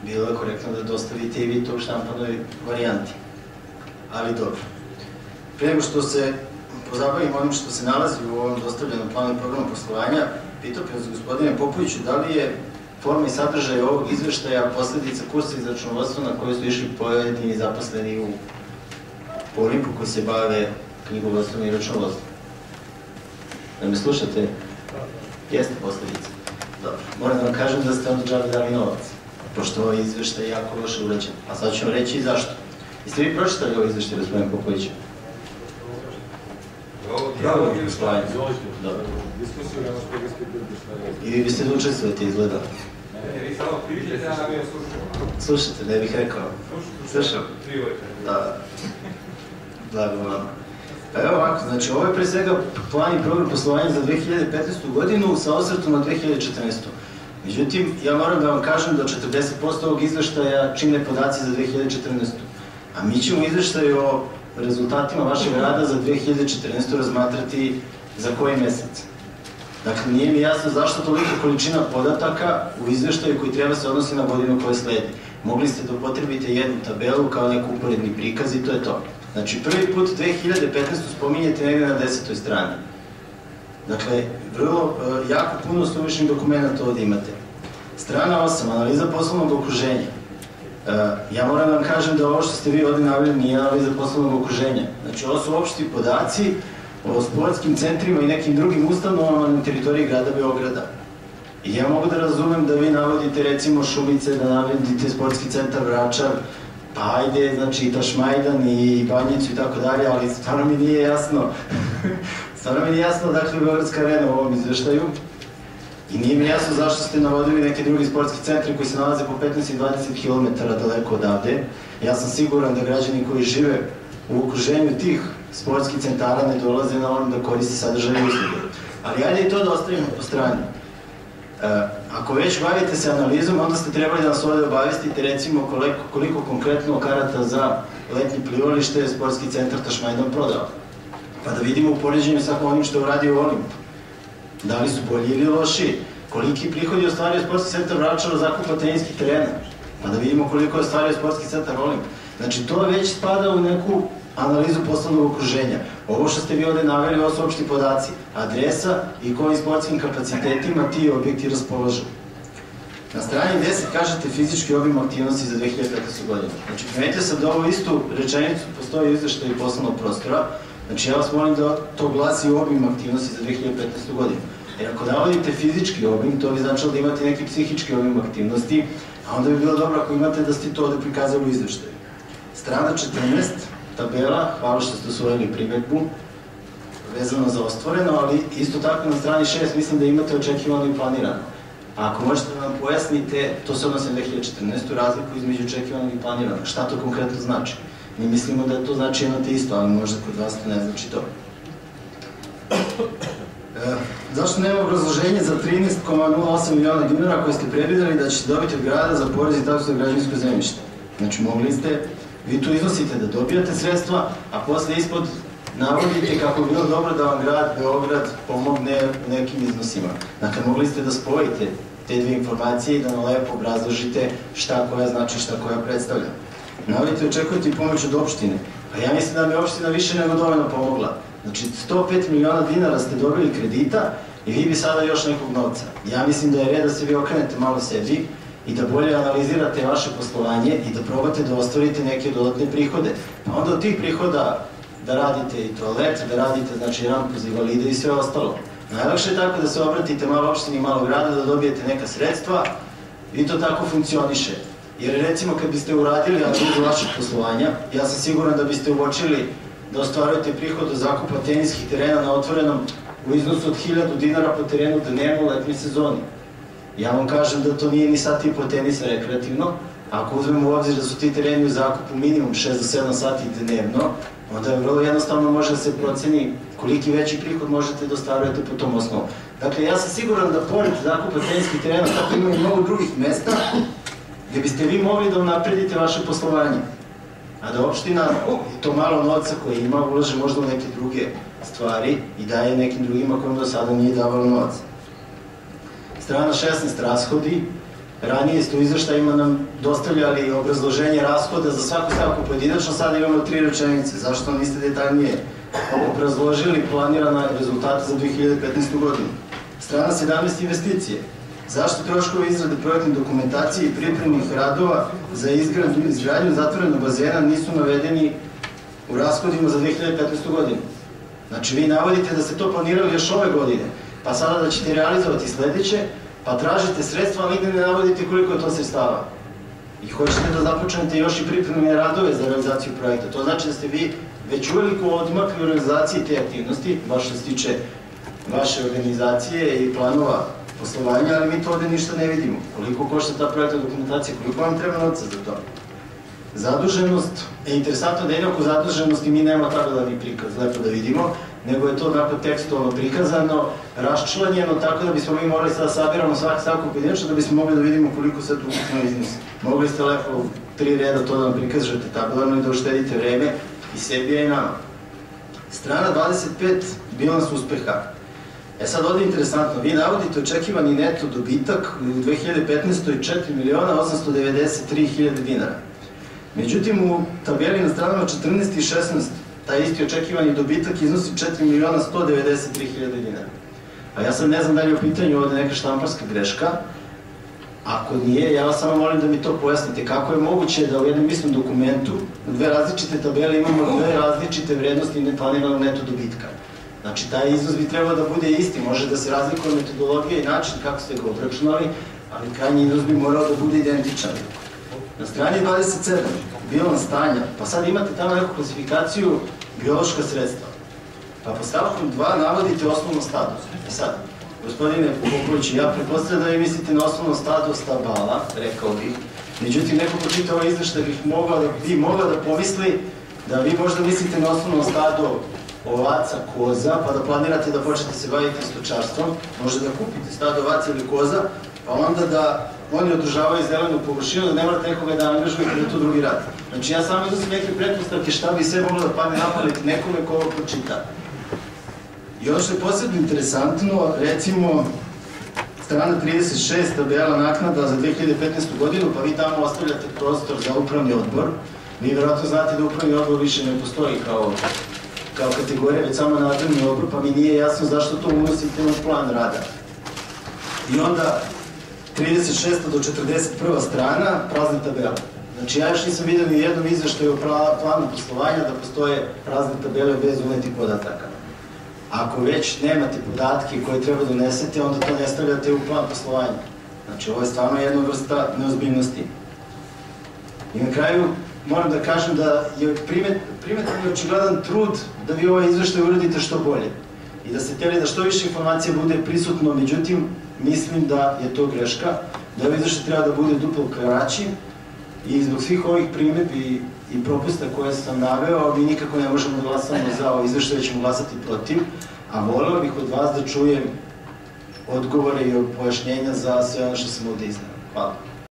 bilo je korektno da dostavite i vi to u štampanoj varijanti. Ali dobro. Pre nego što se pozabavim onim što se nalazi u ovom dostavljenom planu i programu poslovanja, pitao bih vas, gospodine Popoviću, da li je forma i sadržaj ovog izveštaja posledica kursa iz računovodstva na koje su išli pojedini zaposleni u Olimpu koji se bave knjigovodstvom i računovodstvom? Da me slušate? Jeste posledica. Dobro. Moram da vam kažem da ste onda džabe dali novac, pošto ovaj izveštaj je jako loše urađen. A sad ću vam reći i zašto. Jeste vi pročitali ovaj izveštaj, gospodine Popoviću? I vi biste da učestvujete, izgleda. Slušajte, ne bih rekao. Slušam? Da. Blago vam. Pa evo ovako, znači ovo je pre svega plan i program poslovanja za 2015. godinu sa osvrtom na 2014. Međutim, ja moram da vam kažem da 40% ovog izveštaja čine podaci za 2014. A mi ćemo izveštaj o rezultatima vašeg rada za 2014. razmatrati za koji mesec. Dakle, nije mi jasno zašto tolika količina podataka u izveštaju koji treba se odnosi na godinu koja sledi. Mogli ste da upotrebite jednu tabelu kao neku uporedni prikaz i to je to. Znači, prvi put 2015. spominjete negde na 10. strani. Dakle, vrlo jako puno suvišnih dokumenta ovde imate. Strana 8, analiza poslovnog okruženja. Ja moram da vam kažem da ovo što ste vi ovde naveli nije analiza poslovnog okruženja. Znači, ovo su opšti podaci o sportskim centrima i nekim drugim ustanovama na teritoriji grada Beograda. I ja mogu da razumem da vi navodite recimo Šumice, da navodite sportski centar Vračar, pa ajde, znači i Tašmajdan i Banjicu i tako dalje, ali stvarno mi nije jasno. Stvarno mi nije jasno dakle Beogradska arena u ovom izveštaju. I nije mi jasno zašto ste navodili neke drugi sportski centri koji se nalaze po 15 i 20 km daleko odavde. Ja sam siguran da građani koji žive u okruženju tih sportskih centara ne dolaze na ono da koriste sadržaje usluge. Ali ajde i to da ostavimo po strani. Ako već bavite se analizom, onda ste trebali da nas ovde obavestite recimo koliko konkretno karata za letnje plivalište sportski centar Tašmajdan prodao. Pa da vidimo u poređenju sa onim što je uradio Olimp. Da li su bolji ili loši? Koliki prihod je ostvario sportski centar Vračar od zakupa teninskih terena? Pa da vidimo koliko je ostvario sportski centar Olimp. Znači to već spada u neku analizu poslovnog okruženja. Ovo što ste vi ovde naveli, ovo su opšti podaci. Adresa i kojim sportskim kapacitetima ti objekti raspolažu. Na strani 10 kažete fizički obim aktivnosti za 2015. godinu. Znači, primetio sam da ovo istu rečenicu postoji izveštaj poslovnog prostora. Znači, ja vas molim da to glasi obim aktivnosti za 2015. godinu. Jer ako navodite fizički obim, to bi značilo da imate neki psihički obim aktivnosti, a onda bi bilo dobro ako imate da ste to ovde prikazali u izveštaju. Strana 14, tabela, hvala što ste usvojili primedbu, vezano za ostvoreno, ali isto tako na strani 6 mislim da imate očekivano i planirano. A ako možete da nam pojasnite, to se odnosi na 2014. razliku između očekivanog i planiranog. Šta to konkretno znači? Mi mislimo da to znači jedno te isto, ali možda kod vas to ne znači to. Zašto nema obrazloženje za 13,08 miliona dinara koje ste predvideli da ćete dobiti od grada za porez i taksu za građevinsko zemljište? Znači, mogli ste, vi tu iznosite da dobijate sredstva, a posle ispod navodite kako bi bilo dobro da vam grad Beograd pomogne nekim iznosima. Dakle, mogli ste da spojite te dve informacije i da nam lepo obrazložite šta koja znači, šta koja predstavlja. Navodite, očekujete i pomoć od opštine. Pa ja mislim da mi je opština više nego dovoljno pomogla. Znači, 105 miliona dinara ste dobili kredita i vi bi sada još nekog novca. Ja mislim da je red da se vi okrenete malo sebi i da bolje analizirate vaše poslovanje i da probate da ostvarite neke dodatne prihode. Pa onda od tih prihoda da radite i toalet, da radite znači rampu za invalide i sve ostalo. Najlakše je tako da se obratite malo opštini i malo grada, da dobijete neka sredstva i to tako funkcioniše. Jer recimo kad biste uradili analizu vašeg poslovanja, ja sam siguran da biste uočili da ostvarujete prihod od zakupa teniskih terena na otvorenom u iznosu od 1000 dinara po terenu dnevno u letnjoj sezoni. Ja vam kažem da to nije ni sat i po tenisa rekreativno. Ako uzmemo u obzir da su ti tereni u zakupu minimum 6 do 7 sati dnevno, onda je vrlo jednostavno može da se proceni koliki veći prihod možete da ostvarujete po tom osnovu. Dakle, ja sam siguran da pored zakupa teniskih terena tako ima i mnogo drugih mesta gde biste vi mogli da unapredite vaše poslovanje. A da opština to malo novca koje ima ulaže možda u neke druge stvari i daje nekim drugima kojim do sada nije davalo novac. Strana 16, rashodi. Ranije ste u izveštajima nam dostavljali obrazloženje rashoda za svaku stavku pojedinačno, sada imamo 3 rečenice. Zašto niste detaljnije obrazložili planirane rezultate za 2015. godinu? Strana 17 investicije. Zašto troškovi izrade projektne dokumentacije i pripremnih radova za izgradnju zatvorenog bazena nisu navedeni u rashodima za 2015. godinu? Znači, vi navodite da ste to planirali još ove godine, pa sada da ćete realizovati sledeće, pa tražite sredstva, ali nigde ne navodite koliko je to sredstava. I hoćete da započnete još i pripremne radove za realizaciju projekta. To znači da ste vi već uveliko odmakli u realizaciji te aktivnosti, baš što se tiče vaše organizacije i planova poslovanja, ali mi to ovde ništa ne vidimo. Koliko košta ta projektna dokumentacija, koliko vam treba novca za to? Zaduženost, interesantno da jednako zaduženosti mi nemamo tabelarni prikaz, lepo da vidimo, nego je to onako tekstualno prikazano, raščlanjeno, tako da bismo mi morali sada sabiramo svaku pojedinačno da bismo mogli da vidimo koliko sad ukupno iznosi. Mogli ste lepo u 3 reda to da nam prikažete tabelarno i da uštedite vreme i sebi, a i nama. Strana 25, bilans uspeha. Sad ovde je interesantno, vi navodite očekivani neto dobitak u 2015. 4.893.000 dinara. Međutim, u tabeli na stranama 14 i 16, taj isti očekivani dobitak iznosi 4.193.000 dinara. A ja sad ne znam da li je u pitanju ovde neka štamparska greška. Ako nije, ja vas samo molim da mi to pojasnite. Kako je moguće da u jednom istom dokumentu u 2 različite tabele imamo 2 različite vrednosti neplaniranog neto dobitka? Znači, taj iznos bi trebao da bude isti. Može da se razlikuje metodologija i način kako ste ga obračunali, ali krajnji iznos bi morao da bude identičan. Na strani 27, bilans stanja, pa sad imate tamo neku klasifikaciju biološka sredstva. Pa po stavkom 2 navodite osnovno stado. Sad, gospodine Popović, ja pretpostavljam da vi mislite na osnovno stado stabala, rekao bih. Međutim, neko ko čita ovaj izveštaj bi mogla da pomisli da vi možda mislite na osnovno stado ovaca, koza, pa da planirate da počnete se baviti stočarstvom, možda da kupite stado ovaca ili koza, pa onda da oni održavaju zelenu površinu, da ne morate nekoga da angažujete da to drugi radi. Znači, ja samo iznosim neke pretpostavke šta bi sve moglo da padne napamet nekome ko ovo pročita. I ono što je posebno interesantno, recimo, strana 36, tabela naknada za 2015. godinu, pa vi tamo ostavljate prostor za upravni odbor. Vi verovatno znate da upravni odbor više ne postoji kao kategorija, već samo nadzorni odbor, pa mi nije jasno zašto to unosite na plan rada. I onda 36. do 41. strana, prazna tabela. Znači, ja još nisam vidio ni jednom izveštaju o planu poslovanja da postoje prazne tabele bez unetih podataka. Ako već nemate podatke koje treba da unesete, onda to ne stavljate u plan poslovanja. Znači, ovo je stvarno jedna vrsta neozbiljnosti. I na kraju, moram da kažem da je primetan i očigledan trud da vi ovaj izveštaj uradite što bolje. I da ste htjeli da što više informacija bude prisutno, međutim, mislim da je to greška, da ovaj izveštaj treba da bude duplo kraći i zbog svih ovih primedbi i propusta koje sam naveo, mi nikako ne možemo da glasamo za ovaj izveštaj, da ćemo glasati protiv, a voleo bih od vas da čujem odgovore i pojašnjenja za sve ono što sam ovde iznao. Hvala.